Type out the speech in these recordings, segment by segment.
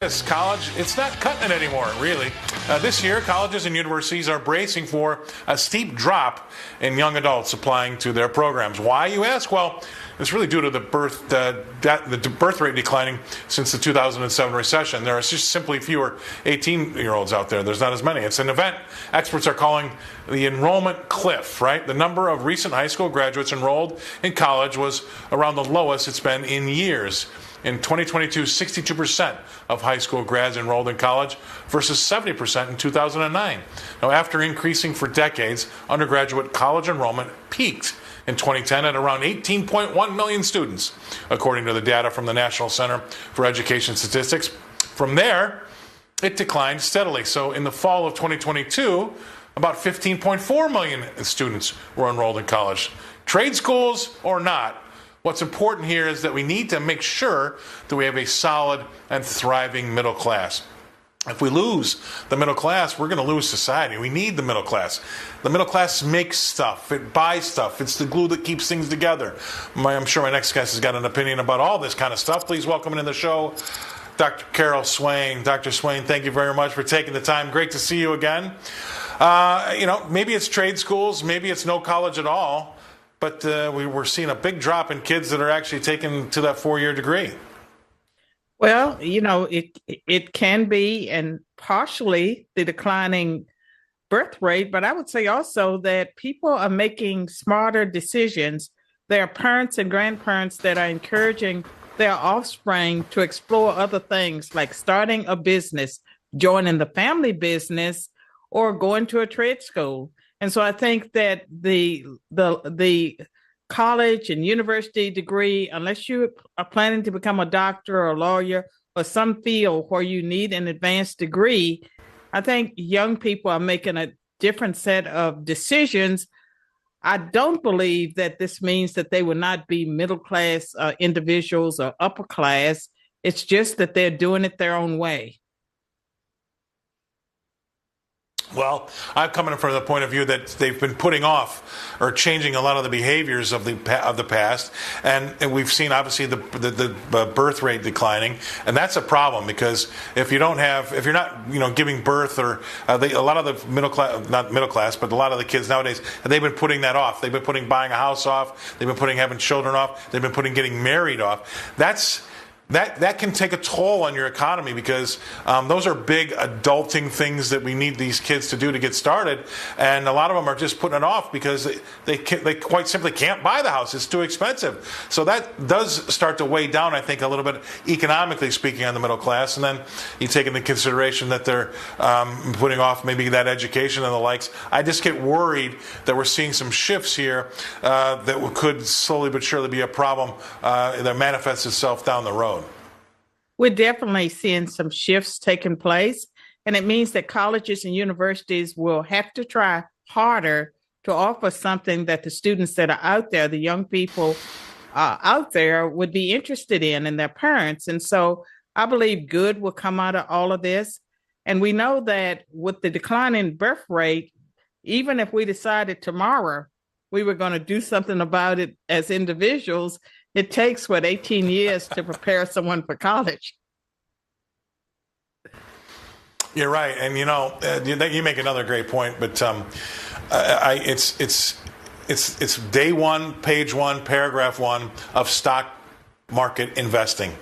This college, it's not cutting it anymore, really. This year, colleges and universities are bracing for a steep drop in young adults applying to their programs. Why, you ask? Well, it's really due to the birth rate declining since the 2007 recession. There are just simply fewer 18-year-olds out there. There's not as many. It's an event experts are calling the enrollment cliff, right? The number of recent high school graduates enrolled in college was around the lowest it's been in years. In 2022, 62% of high school grads enrolled in college versus 70% in 2009. Now, after increasing for decades, undergraduate college enrollment peaked in 2010 at around 18.1 million students, according to the data from the National Center for Education Statistics. From there, it declined steadily. So in the fall of 2022, about 15.4 million students were enrolled in college. Trade schools or not, what's important here is that we need to make sure that we have a solid and thriving middle class. If we lose the middle class, we're going to lose society. We need the middle class. The middle class makes stuff. It buys stuff. It's the glue that keeps things together. I'm sure my next guest has got an opinion about all this kind of stuff. Please welcome into the show Dr. Carol Swain. Dr. Swain, thank you very much for taking the time. Great to see you again. Maybe it's trade schools. Maybe it's no college at all. But we're seeing a big drop in kids that are actually taking to that 4-year degree. Well, it can be, and partially the declining birth rate, but I would say also that people are making smarter decisions. There are parents and grandparents that are encouraging their offspring to explore other things like starting a business, joining the family business, or going to a trade school. And so I think that the college and university degree, unless you are planning to become a doctor or a lawyer or some field where you need an advanced degree, I think young people are making a different set of decisions. I don't believe that this means that they will not be middle class individuals or upper class. It's just that they're doing it their own way. Well, I'm coming from the point of view that they've been putting off or changing a lot of the behaviors of the past, and we've seen obviously the birth rate declining, and that's a problem because if you're not giving birth or a lot of the not middle class, but a lot of the kids nowadays, they've been putting that off. They've been putting buying a house off. They've been putting having children off. They've been putting getting married off. That can take a toll on your economy because those are big adulting things that we need these kids to do to get started, and a lot of them are just putting it off because they quite simply can't buy the house. It's too expensive. So that does start to weigh down, I think, a little bit economically speaking on the middle class. And then you take into consideration that they're putting off maybe that education and the likes. I just get worried that we're seeing some shifts here that could slowly but surely be a problem that manifests itself down the road. We're definitely seeing some shifts taking place, and it means that colleges and universities will have to try harder to offer something that the students that are out there, the young people out there, would be interested in and their parents. And so I believe good will come out of all of this. And we know that with the declining birth rate, even if we decided tomorrow we were going to do something about it as individuals, it takes, 18 years to prepare someone for college. You're right. And, you make another great point. But it's day one, page one, paragraph one of stock market investing.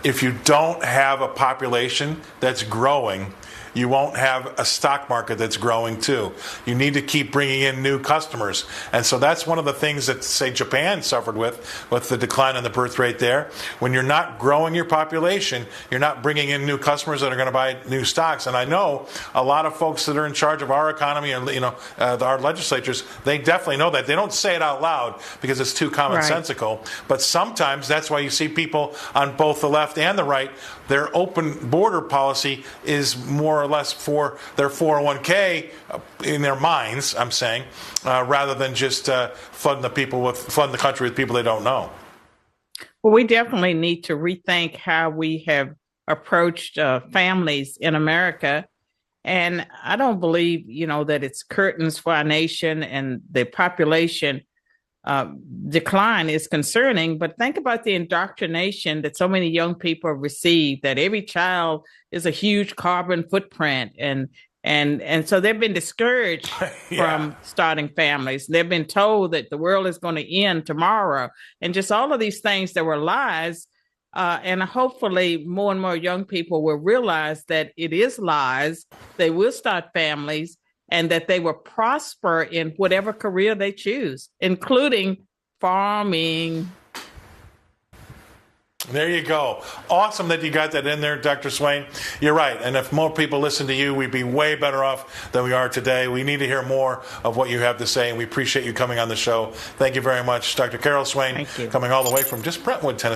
If you don't have a population that's growing, you won't have a stock market that's growing too. You need to keep bringing in new customers. And so that's one of the things that, say, Japan suffered with the decline in the birth rate there. When you're not growing your population, you're not bringing in new customers that are going to buy new stocks. And I know a lot of folks that are in charge of our economy and, our legislatures, they definitely know that. They don't say it out loud because it's too commonsensical. Right. But sometimes that's why you see people on both the left and the right, their open border policy is more or less for their 401k in their minds, I'm saying, rather than just flooding the country with people they don't know. Well, we definitely need to rethink how we have approached families in America. And I don't believe, that it's curtains for our nation and the population decline is concerning. But think about the indoctrination that so many young people receive, that every child is a huge carbon footprint. And so they've been discouraged from starting families. They've been told that the world is going to end tomorrow. And just all of these things that were lies. And hopefully more and more young people will realize that it is lies. They will start families, and that they will prosper in whatever career they choose, including farming. There you go. Awesome that you got that in there, Dr. Swain. You're right. And if more people listen to you, we'd be way better off than we are today. We need to hear more of what you have to say, and we appreciate you coming on the show. Thank you very much, Dr. Carol Swain, coming all the way from just Brentwood, Tennessee.